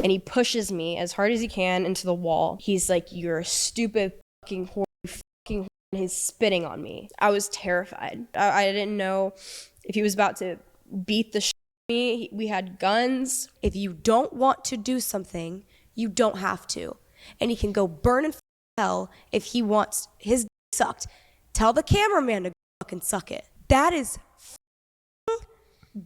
and he pushes me as hard as he can into the wall. He's like, "You're a stupid fucking whore, you fucking whore," and he's spitting on me. I was terrified. I didn't know if he was about to beat the shit out of me. We had guns. If you don't want to do something, you don't have to. And he can go burn in hell if he wants his dick sucked. Tell the cameraman to fucking suck it. That is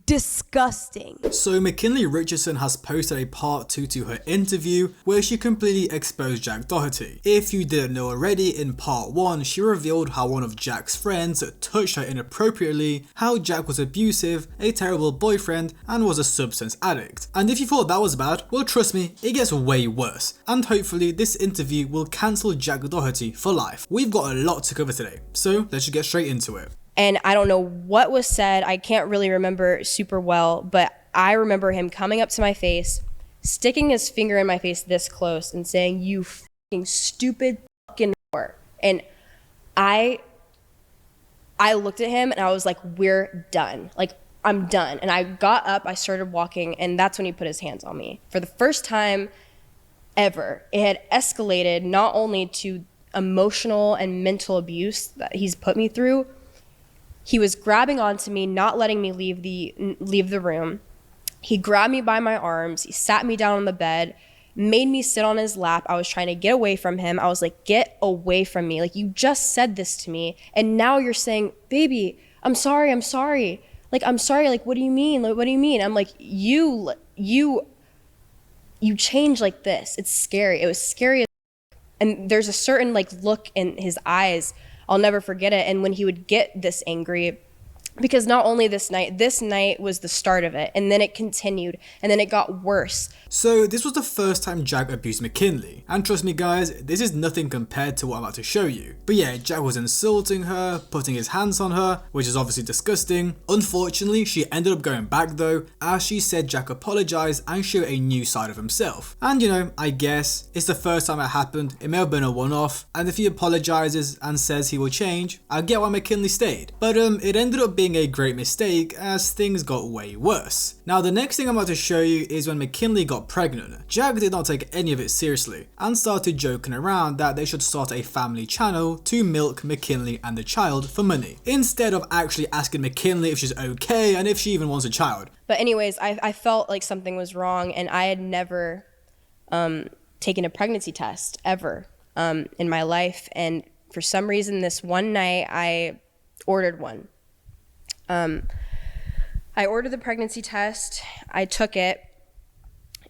disgusting. So Mckinley Richardson has posted a part 2 to her interview where she completely exposed Jack Doherty. If you didn't know already, in part 1 she revealed how one of Jack's friends touched her inappropriately, how Jack was abusive, a terrible boyfriend, and was a substance addict. And if you thought that was bad, well trust me, it gets way worse. And hopefully this interview will cancel Jack Doherty for life. We've got a lot to cover today, so let's just get straight into it. And I don't know what was said. I can't really remember super well, but I remember him coming up to my face, sticking his finger in my face this close and saying, "You fucking stupid fucking whore." And I looked at him and I was like, "We're done. Like, I'm done." And I got up, I started walking, and that's when he put his hands on me. For the first time ever, it had escalated not only to emotional and mental abuse that he's put me through. He was grabbing onto me, not letting me leave the room. He grabbed me by my arms. He sat me down on the bed, made me sit on his lap. I was trying to get away from him. I was like, "Get away from me. Like, you just said this to me. And now you're saying, 'Baby, I'm sorry. Like, I'm sorry. Like, what do you mean? Like, what do you mean?'" I'm like, you change like this. It's scary. It was scary. And there's a certain like look in his eyes. I'll never forget it. And when he would get this angry, because not only this night was the start of it, and then it continued, and then it got worse. So this was the first time Jack abused Mckinley, and trust me guys, this is nothing compared to what I'm about to show you. But yeah, Jack was insulting her, putting his hands on her, which is obviously disgusting. Unfortunately, she ended up going back though, as she said Jack apologized and showed a new side of himself. And you know, I guess it's the first time it happened, it may have been a one-off, and if he apologizes and says he will change, I get why Mckinley stayed. But it ended up being a great mistake as things got way worse. Now the next thing I'm about to show you is when Mckinley got pregnant. Jack did not take any of it seriously and started joking around that they should start a family channel to milk Mckinley and the child for money, instead of actually asking Mckinley if she's okay and if she even wants a child. But anyways, I felt like something was wrong, and I had never taken a pregnancy test ever in my life. And for some reason this one night I ordered one. I ordered the pregnancy test, I took it,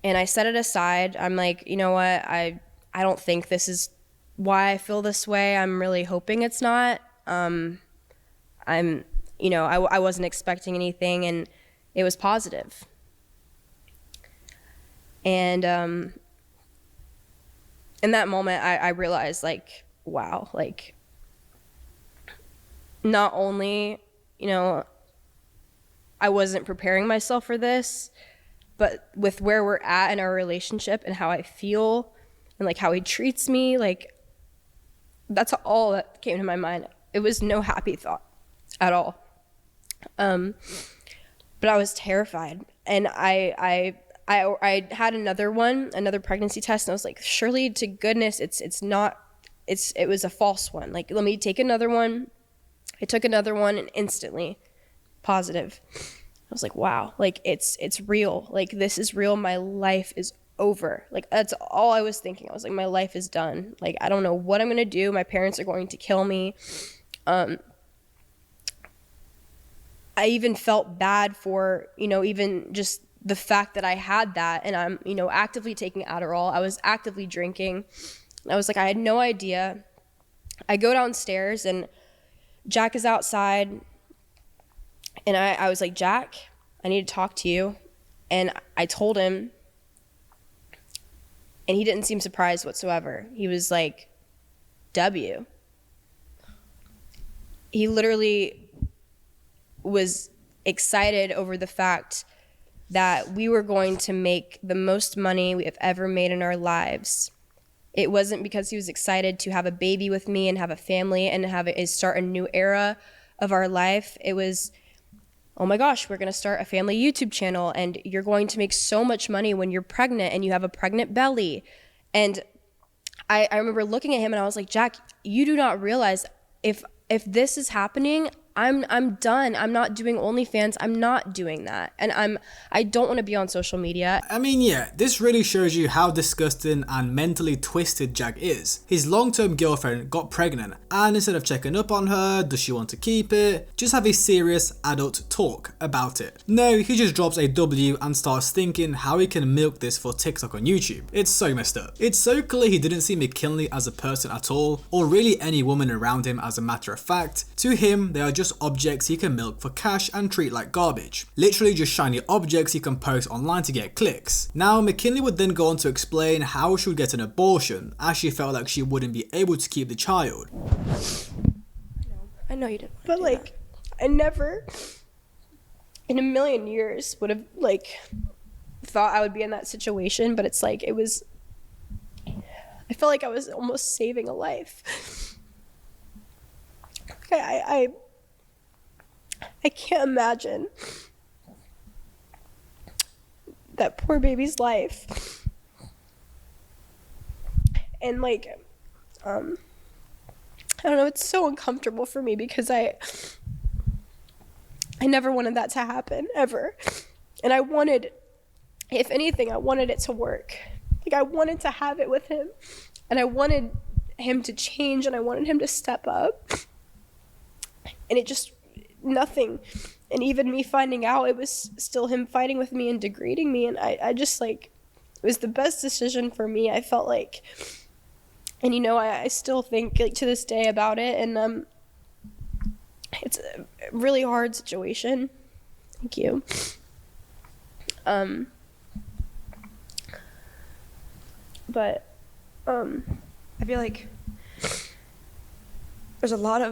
and I set it aside. I'm like, you know what, I don't think this is why I feel this way. I'm really hoping it's not. I wasn't expecting anything, and it was positive. And in that moment, I realized, like, wow, like, not only, I wasn't preparing myself for this, but with where we're at in our relationship and how I feel and like how he treats me, like, that's all that came to my mind. It was no happy thought at all. But I was terrified, and I had another pregnancy test, and I was like, surely to goodness it was a false one. Like, let me take another one. I took another one, and instantly positive. I was like, wow, like it's real. Like, this is real. My life is over. Like, that's all I was thinking. I was like, my life is done. Like, I don't know what I'm going to do. My parents are going to kill me. I even felt bad for, even just the fact that I had that, and I'm, actively taking Adderall. I was actively drinking. I was like, I had no idea. I go downstairs, and Jack is outside, and I was like, Jack, I need to talk to you. And I told him, and he didn't seem surprised whatsoever. He was like, W. He literally was excited over the fact that we were going to make the most money we have ever made in our lives. It wasn't because he was excited to have a baby with me and have a family and start a new era of our life. It was oh my gosh, we're going to start a family YouTube channel and you're going to make so much money when you're pregnant and you have a pregnant belly. And I remember looking at him and I was like, Jack, you do not realize if this is happening, I'm done. I'm not doing OnlyFans. I'm not doing that. And I don't want to be on social media. I mean, yeah, this really shows you how disgusting and mentally twisted Jack is. His long-term girlfriend got pregnant, and instead of checking up on her, does she want to keep it, just have a serious adult talk about it. No, he just drops a W and starts thinking how he can milk this for TikTok on YouTube. It's so messed up. It's so clear he didn't see Mckinley as a person at all, or really any woman around him as a matter of fact. To him, they are just objects he can milk for cash and treat like garbage. Literally just shiny objects he can post online to get clicks. Now, Mckinley would then go on to explain how she would get an abortion, as she felt like she wouldn't be able to keep the child. I know you didn't. But like, I never in a million years would have like thought I would be in that situation, but it's like, I felt like I was almost saving a life. I can't imagine that poor baby's life. And like, I don't know, it's so uncomfortable for me because I never wanted that to happen, ever. And I wanted, if anything, I wanted it to work. Like, I wanted to have it with him, and I wanted him to change, and I wanted him to step up. And it just, nothing. And even me finding out, it was still him fighting with me and degrading me. And I just like, it was the best decision for me, I felt like. And you know, I still think like to this day about it. And it's a really hard situation. Thank you. But I feel like there's a lot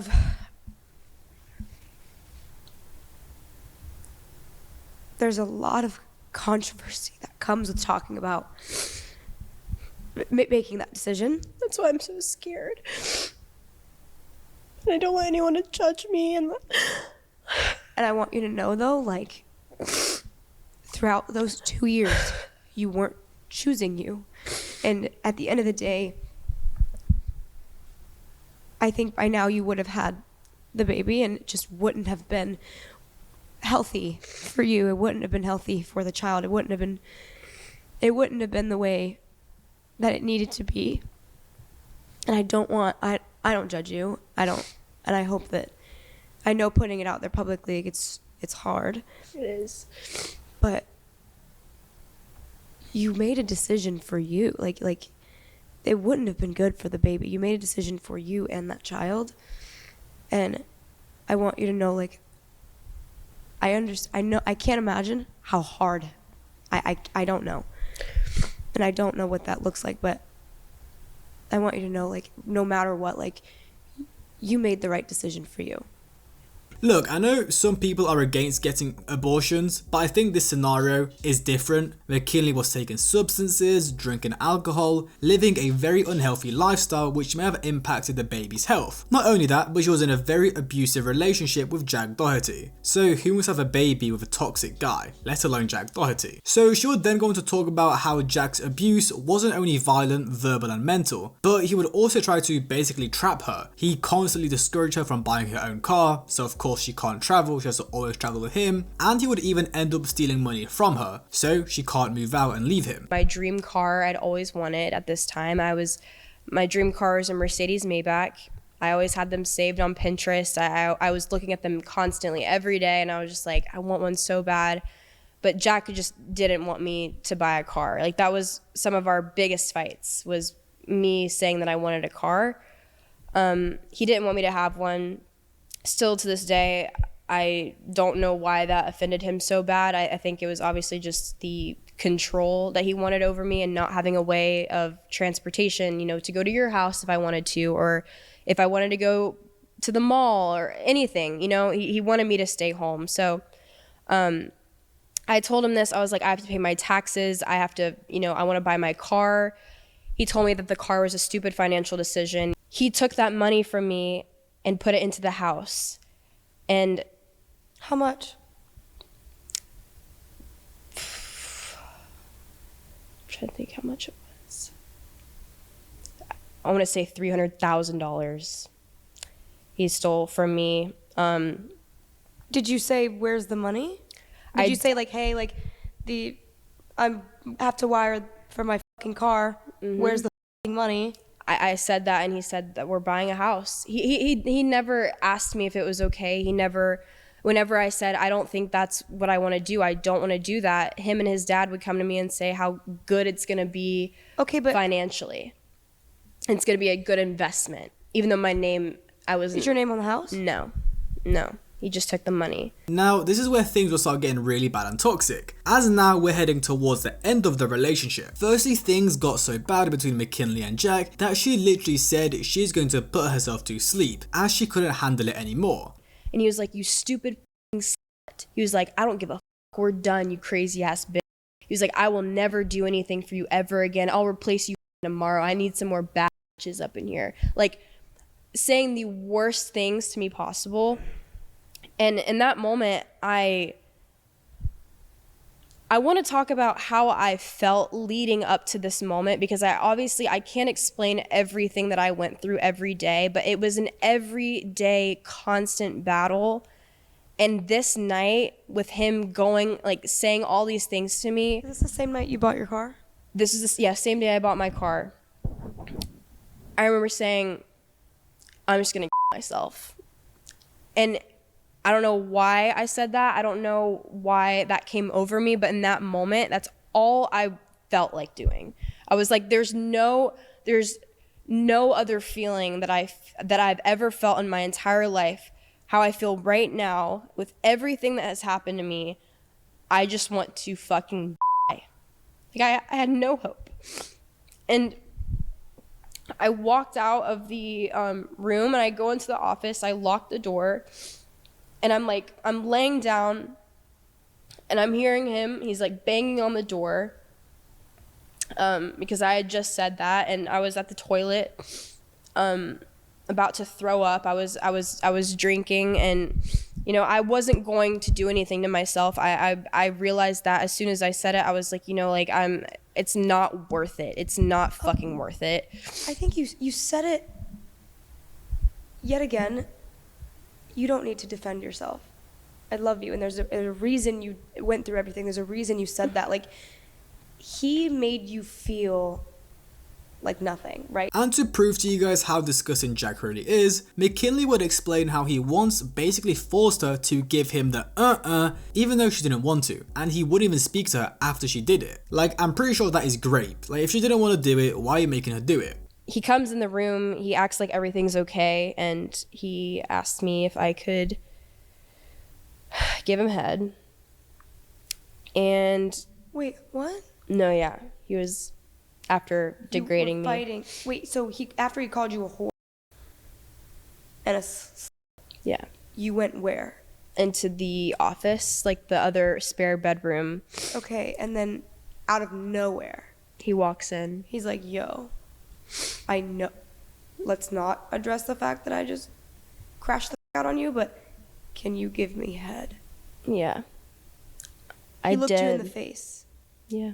of controversy that comes with talking about making that decision. That's why I'm so scared. And I don't want anyone to judge me. And I want you to know, though, like, throughout those 2 years, you weren't choosing you. And at the end of the day, I think by now you would have had the baby, and it just wouldn't have been healthy for you. It wouldn't have been healthy for the child. It wouldn't have been the way that it needed to be. And I don't judge you. And I hope that, I know putting it out there publicly, it's hard. it is. But you made a decision for you. Like it wouldn't have been good for the baby. You made a decision for you and that child. And I want you to know, like, I know, I can't imagine how hard, I don't know. And I don't know what that looks like, but I want you to know, like, no matter what, like, you made the right decision for you. Look, I know some people are against getting abortions, but I think this scenario is different. Mckinley was taking substances, drinking alcohol, living a very unhealthy lifestyle which may have impacted the baby's health. Not only that, but she was in a very abusive relationship with Jack Doherty. So who must have a baby with a toxic guy, let alone Jack Doherty? So she would then go on to talk about how Jack's abuse wasn't only violent, verbal and mental, but he would also try to basically trap her. He constantly discouraged her from buying her own car, so of course she can't travel, she has to always travel with him, and he would even end up stealing money from her, so she can't move out and leave him. My dream car I'd always wanted at this time, my dream car is a Mercedes Maybach. I always had them saved on Pinterest. I was looking at them constantly every day, and I was just like, I want one so bad. But Jack just didn't want me to buy a car. Like, that was some of our biggest fights, was me saying that I wanted a car. He didn't want me to have one. Still to this day, I don't know why that offended him so bad. I think it was obviously just the control that he wanted over me and not having a way of transportation, you know, to go to your house if I wanted to, or if I wanted to go to the mall or anything, you know, he wanted me to stay home. So I told him this. I was like, I have to pay my taxes. I have to, you know, I want to buy my car. He told me that the car was a stupid financial decision. He took that money from me and put it into the house. And How much? trying to think how much it was. I want to say $300,000 he stole from me. Did you say, where's the money? Did you say, like, hey, like, I have to wire for my fucking car. Where's the fucking money? I said that, and he said that we're buying a house. He never asked me if it was okay. Whenever I said, I don't think that's what I want to do, I don't want to do that, him and his dad would come to me and say how good it's going to be financially. It's going to be a good investment. Even though my name, Is your name on the house? No. He just took the money. Now, this is where things will start getting really bad and toxic, as now we're heading towards the end of the relationship. Firstly, things got so bad between Mckinley and Jack that she literally said she's going to put herself to sleep, as she couldn't handle it anymore. And he was like, you stupid f***ing slut. He was like, I don't give a f***, we're done, you crazy ass bitch. He was like, I will never do anything for you ever again. I'll replace you tomorrow. I need some more bad bitches up in here. Like, saying the worst things to me possible. And in that moment, I want to talk about how I felt leading up to this moment, because I can't explain everything that I went through every day, but it was an everyday constant battle. And this night with him going, like, saying all these things to me. Is this the same night you bought your car? This is same day I bought my car. I remember saying, I'm just going to myself. And I don't know why I said that. I don't know why that came over me, but in that moment, that's all I felt like doing. I was like, there's no other feeling that I've ever felt in my entire life. How I feel right now with everything that has happened to me. I just want to fucking die. Like, I had no hope. And I walked out of the room, and I go into the office. I lock the door. And I'm laying down, and I'm hearing him. He's like banging on the door, because I had just said that, and I was at the toilet, about to throw up. I was drinking, and I wasn't going to do anything to myself. I realized that as soon as I said it, I was like, it's not worth it. It's not fucking worth it. I think you said it yet again. You don't need to defend yourself. I love you, and there's a reason you went through everything. There's a reason you said that. Like, he made you feel like nothing, right? And to prove to you guys how disgusting Jack really is, Mckinley would explain how he once basically forced her to give him the even though she didn't want to, and he wouldn't even speak to her after she did it. Like, I'm pretty sure that is great. Like, if she didn't want to do it, why are you making her do it? He comes in the room, he acts like everything's okay, and he asked me if I could give him head. And wait, what? No, yeah. He was after degrading me. Fighting. Wait, so after he called you a whore and yeah. You went where? Into the office, like the other spare bedroom. Okay, and then out of nowhere, he walks in. He's like, yo, I know, let's not address the fact that I just crashed the out on you, but can you give me head? Yeah. He looked you in the face. Yeah.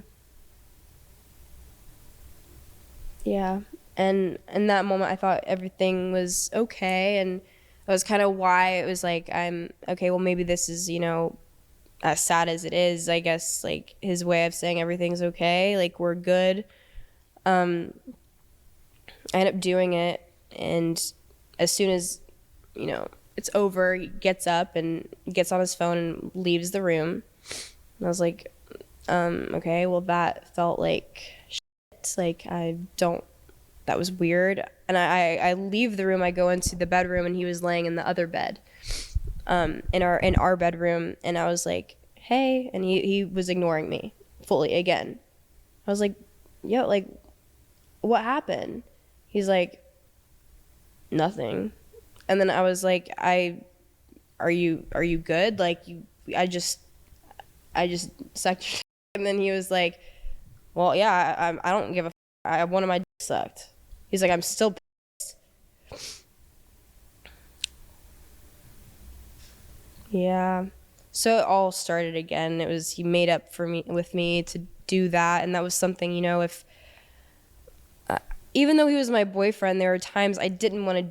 Yeah. And in that moment, I thought everything was okay. And that was kind of why it was like, I'm okay, well, maybe this is, as sad as it is, I guess, like, his way of saying everything's okay. Like, we're good. I end up doing it, and as soon as, it's over, he gets up and gets on his phone and leaves the room. And I was like, okay, well, that felt like shit. Like, that was weird. And I leave the room, I go into the bedroom, and he was laying in the other bed, in our bedroom, and I was like, hey, and he was ignoring me fully again. I was like, yo, like, what happened? He's like, nothing. And then I was like, are you good? Like, I just sucked your. And then he was like, well, yeah, I don't give a I wanted my dick sucked. He's like, I'm still pissed. Yeah. So it all started again. It was, he made up with me to do that. And that was something, you know, if even though he was my boyfriend, there were times I didn't want to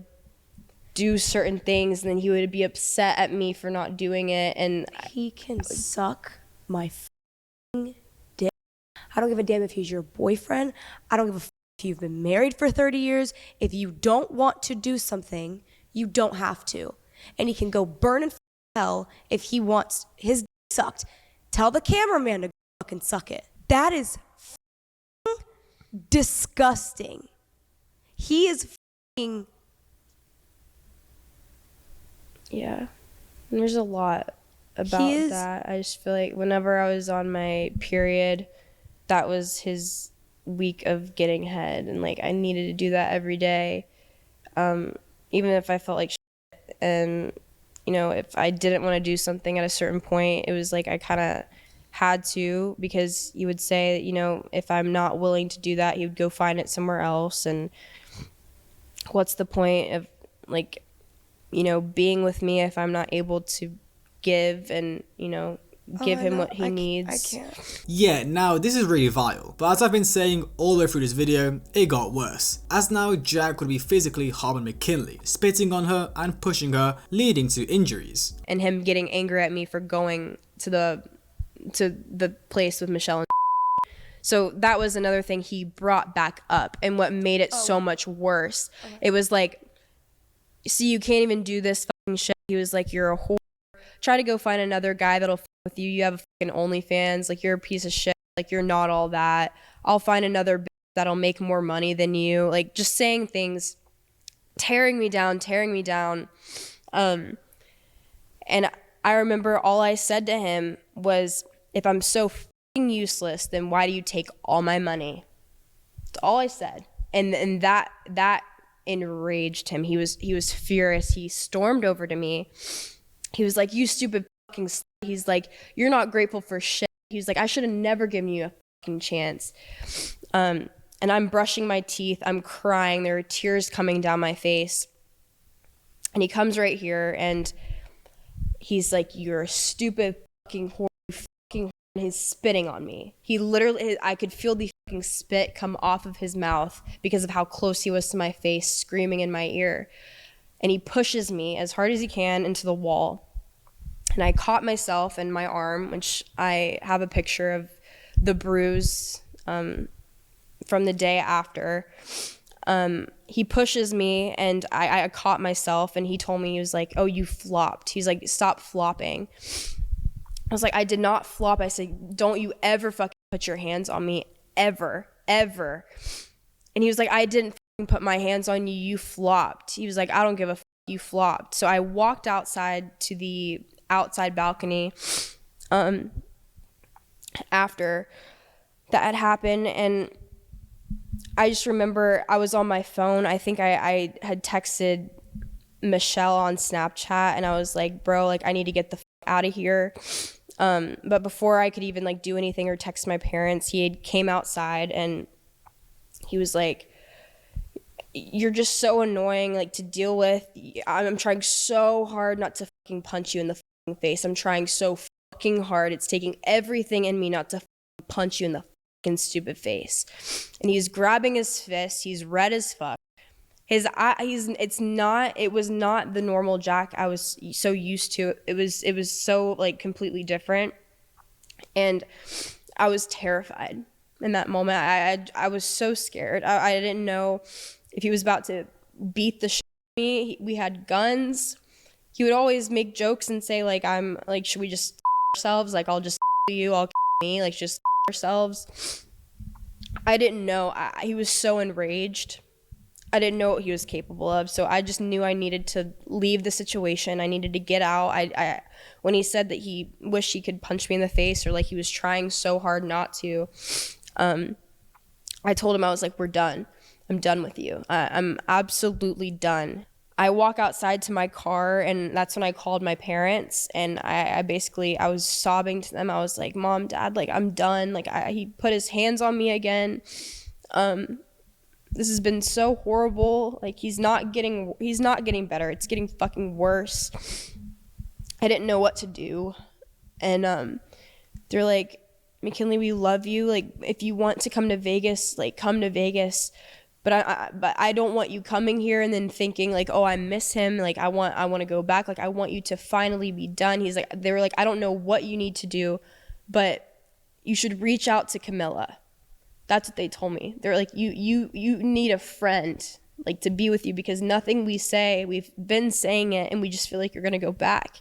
do certain things, and then he would be upset at me for not doing it. And he can suck my f***ing dick. I don't give a damn if he's your boyfriend. I don't give a f*** if you've been married for 30 years. If you don't want to do something, you don't have to. And he can go burn in hell if he wants his dick sucked. Tell the cameraman to fucking suck it. That is f***ing disgusting. He is f***ing... Yeah. And there's a lot about that. I just feel like whenever I was on my period, that was his week of getting head. And, like, I needed to do that every day. Even if I felt like shit. And, you know, if I didn't want to do something at a certain point, it was like I kind of had to, because he would say that, you know, if I'm not willing to do that, he would go find it somewhere else. And what's the point of, like, you know, being with me if I'm not able to give and, you know, give him what he needs. I can't. Yeah, now this is really vile, but as I've been saying all the way through this video, it got worse. As now Jack would be physically harming McKinley, spitting on her and pushing her, leading to injuries. And him getting angry at me for going to the place with Michelle and so that was another thing he brought back up, and what made it so much worse. It was like, see, you can't even do this fucking shit. He was like, you're a whore. Try to go find another guy that'll fuck with you. You have a fucking OnlyFans. Like, you're a piece of shit. Like, you're not all that. I'll find another bitch that'll make more money than you. Like, just saying things, tearing me down. And I remember all I said to him was, if I'm so fucking useless, then why do you take all my money? That's all I said. And that enraged him. He was furious. He stormed over to me. He was like, you stupid fucking slut. He's like, you're not grateful for shit. He was like, I should have never given you a fucking chance. And I'm brushing my teeth. I'm crying. There are tears coming down my face. And he comes right here and he's like, you're a stupid fucking whore. You fucking whore. And he's spitting on me. He literally, I could feel the fucking spit come off of his mouth because of how close he was to my face, screaming in my ear. And he pushes me as hard as he can into the wall. And I caught myself in my arm, which I have a picture of the bruise from the day after. He pushes me and I caught myself, and he told me, he was like, oh, you flopped. He's like, stop flopping. I was like, I did not flop. I said, don't you ever fucking put your hands on me, ever. And he was like, I didn't fucking put my hands on you. You flopped. He was like, I don't give a fuck. You flopped. So I walked outside to the outside balcony after that had happened, and I just remember I was on my phone. I think I had texted Michelle on Snapchat, and I was like, bro, like, I need to get the fuck out of here. But before I could even like do anything or text my parents, he had came outside and he was like, you're just so annoying, like, to deal with. I'm trying so hard not to fucking punch you in the fucking face. I'm trying so fucking hard. It's taking everything in me not to fucking punch you in the fucking stupid face. And he's grabbing his fist. He's red as fuck. His eye, it was not the normal Jack I was so used to. It was so, like, completely different. And I was terrified in that moment. I was so scared. I didn't know if he was about to beat the shit out of me. We had guns. He would always make jokes and say, like, I'm like, should we just ourselves? Like, I'll just you, I'll me, like, just ourselves. I didn't know. He was so enraged. I didn't know what he was capable of, so I just knew I needed to leave the situation. I needed to get out. When he said that he wished he could punch me in the face, or like he was trying so hard not to, I told him, I was like, we're done. I'm done with you. I'm absolutely done. I walk outside to my car, and that's when I called my parents, and I was sobbing to them. I was like, Mom, Dad, like, I'm done. Like, he put his hands on me again. This has been so horrible. Like, he's not getting better. It's getting fucking worse. I didn't know what to do. And they're like, McKinley, we love you. Like, if you want to come to Vegas, like, come to Vegas. But I don't want you coming here and then thinking like, oh, I miss him. Like, I want to go back. Like, I want you to finally be done. They were like, I don't know what you need to do, but you should reach out to Camilla. That's what they told me. They're like, you need a friend, like, to be with you, because nothing we say, we've been saying it, and we just feel like you're gonna go back.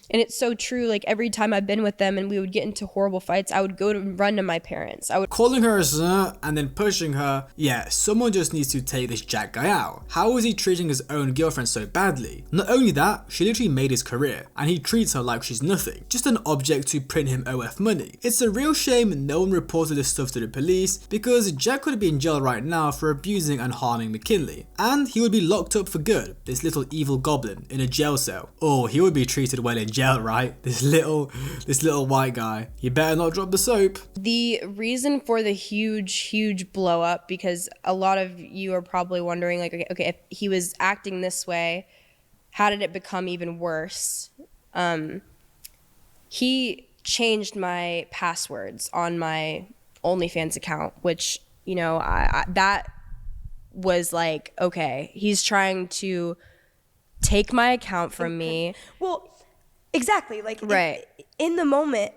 And it's so true. Like, every time I've been with them and we would get into horrible fights, I would go to run to my parents. I would Calling her a sir and then pushing her. Yeah, someone just needs to take this Jack guy out. How is he treating his own girlfriend so badly? Not only that, she literally made his career, and he treats her like she's nothing, just an object to print him OF money. It's a real shame no one reported this stuff to the police, because Jack could be in jail right now for abusing and harming McKinley, and he would be locked up for good, this little evil goblin in a jail cell. Oh, he would be treated well in jail, right? This little white guy. You better not drop the soap. The reason for the huge blow up, because a lot of you are probably wondering, like, okay, if he was acting this way, how did it become even worse? He changed my passwords on my OnlyFans account, which, you know, I that was like, okay, he's trying to take my account from me. Well, exactly. Like, right. In the moment,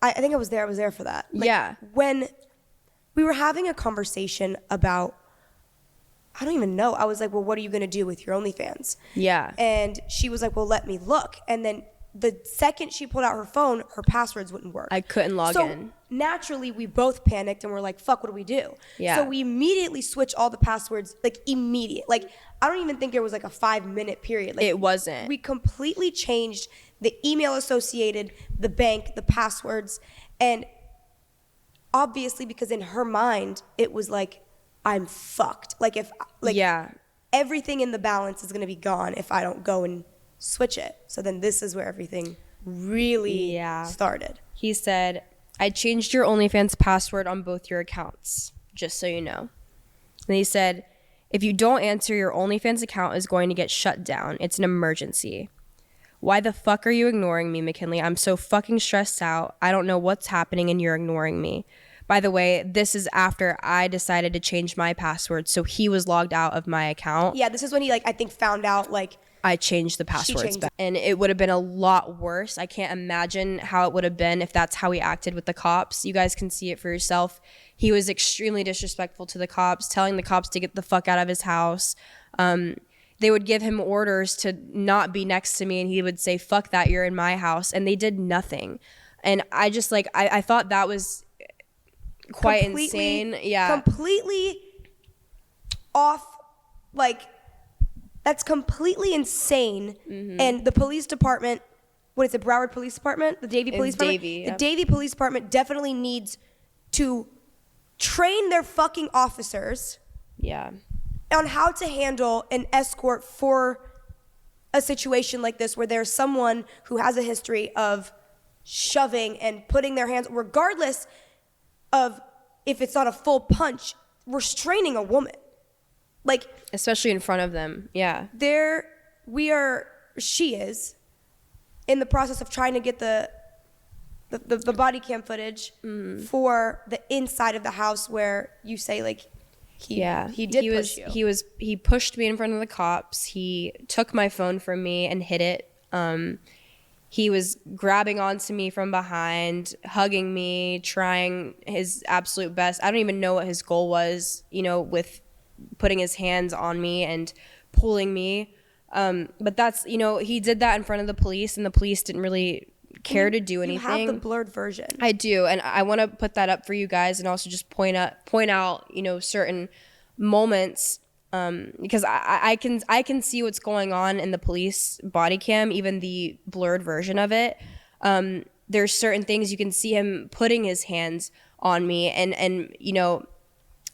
I think I was there for that. Like, yeah. When we were having a conversation about, I don't even know. I was like, well, what are you going to do with your OnlyFans? Yeah. And she was like, well, let me look. And then the second she pulled out her phone, her passwords wouldn't work. I couldn't log in. So naturally, we both panicked and we're like, fuck, what do we do? Yeah. So we immediately switched all the passwords, like immediate. Like, I don't even think there was like a 5-minute period. Like, it wasn't. We completely changed the email associated, the bank, the passwords. And obviously, because in her mind, it was like, I'm fucked. Like, if, like, yeah, everything in the balance is going to be gone if I don't go and switch it. So then this is where everything really started. He said, I changed your OnlyFans password on both your accounts, just so you know. And he said, if you don't answer, your OnlyFans account is going to get shut down. It's an emergency. Why the fuck are you ignoring me, McKinley? I'm so fucking stressed out. I don't know what's happening and you're ignoring me. By the way, this is after I decided to change my password, so he was logged out of my account. Yeah, this is when he, like, I think found out, like, I changed the passwords back. And it would have been a lot worse. I can't imagine how it would have been if that's how he acted with the cops. You guys can see it for yourself. He was extremely disrespectful to the cops, telling the cops to get the fuck out of his house. They would give him orders to not be next to me, and he would say, fuck that, you're in my house. And they did nothing. And I just, like, I thought that was quite insane. Yeah. Completely off, like, that's completely insane. Mm-hmm. And the police department, what is it, Broward Police Department? The Davie Police Department? Davie, the Davie Police Department definitely needs to train their fucking officers on how to handle an escort for a situation like this, where there's someone who has a history of shoving and putting their hands, regardless of if it's not a full punch, restraining a woman. Like, especially in front of them. Yeah. She is in the process of trying to get the body cam footage for the inside of the house, where you say, like, he pushed you. He pushed me in front of the cops. He took my phone from me and hid it. He was grabbing onto me from behind, hugging me, trying his absolute best. I don't even know what his goal was, you know, with putting his hands on me and pulling me. But that's, you know, he did that in front of the police, and the police didn't really care to do anything. You have the blurred version. I do, and I want to put that up for you guys, and also just point out, you know, certain moments, because I can see what's going on in the police body cam, even the blurred version of it. There's certain things you can see him putting his hands on me, and you know,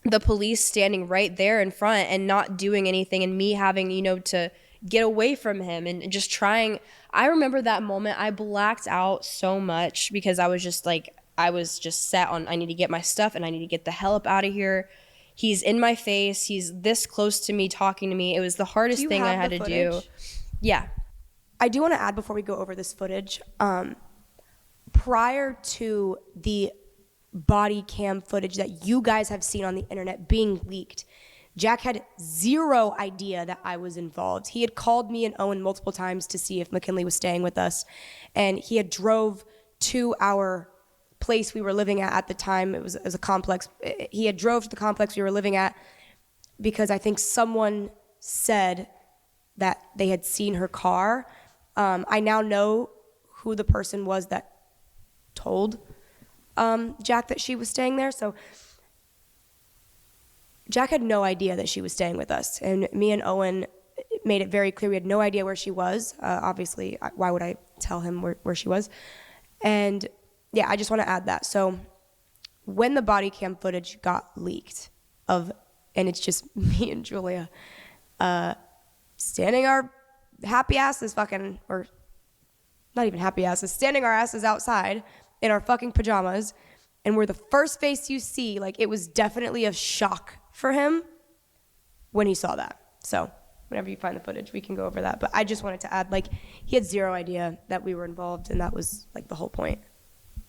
the police standing right there in front and not doing anything, and me having, you know, to get away from him and just trying. I remember that moment. I blacked out so much because I was just set on, I need to get my stuff and I need to get the hell up out of here. He's in my face. He's this close to me, talking to me. It was the hardest thing I had to do. Yeah. I do want to add, before we go over this footage, prior to the body cam footage that you guys have seen on the internet being leaked. Jack had zero idea that I was involved. He had called me and Owen multiple times to see if Mckinley was staying with us, and he had drove to our place we were living at the time. It was a complex. He had drove to the complex we were living at because I think someone said that they had seen her car. I now know who the person was that told Jack that she was staying there. So Jack had no idea that she was staying with us, and me and Owen made it very clear we had no idea where she was. Obviously, why would I tell him where she was? And yeah, I just want to add that. So when the body cam footage got leaked and it's just me and Julia standing our happy asses or not even happy asses, standing our asses outside in our fucking pajamas, and we're the first face you see, like, it was definitely a shock for him when he saw that. So whenever you find the footage, we can go over that. But I just wanted to add, like, he had zero idea that we were involved, and that was, like, the whole point.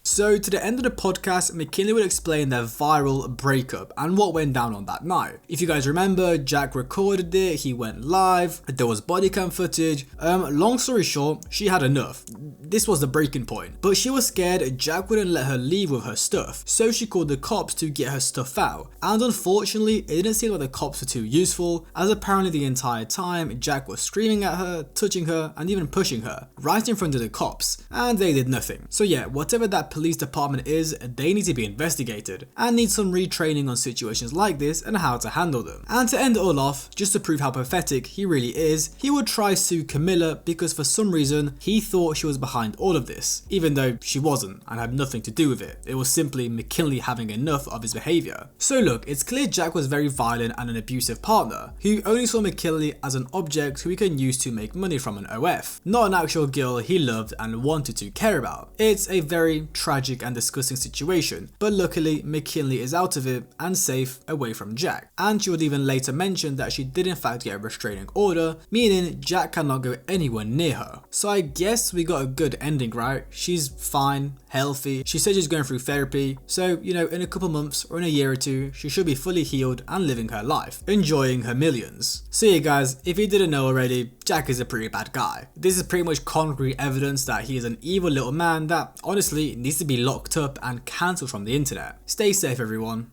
So to the end of the podcast, Mckinley will explain their viral breakup and what went down on that night. If you guys remember, Jack recorded it, he went live, there was body cam footage. Long story short, she had enough. This was the breaking point. But she was scared Jack wouldn't let her leave with her stuff, so she called the cops to get her stuff out. And unfortunately, it didn't seem like the cops were too useful, as apparently the entire time, Jack was screaming at her, touching her, and even pushing her, right in front of the cops, and they did nothing. So yeah, whatever that police department is, they need to be investigated and need some retraining on situations like this and how to handle them. And to end it all off, just to prove how pathetic he really is, he would try sue Camilla because for some reason he thought she was behind all of this, even though she wasn't and had nothing to do with it. It was simply Mckinley having enough of his behaviour. So look, it's clear Jack was very violent and an abusive partner who only saw Mckinley as an object who he can use to make money from an OF, not an actual girl he loved and wanted to care about. It's a very tragic and disgusting situation, but luckily Mckinley is out of it and safe away from Jack. And she would even later mention that she did in fact get a restraining order, meaning Jack cannot go anywhere near her. So I guess we got a good ending, right? She's fine, healthy, she said she's going through therapy, so you know, in a couple months or in a year or two, she should be fully healed and living her life, enjoying her millions. So yeah guys, if you didn't know already, Jack is a pretty bad guy. This is pretty much concrete evidence that he is an evil little man that honestly needs to be locked up and cancelled from the internet. Stay safe everyone.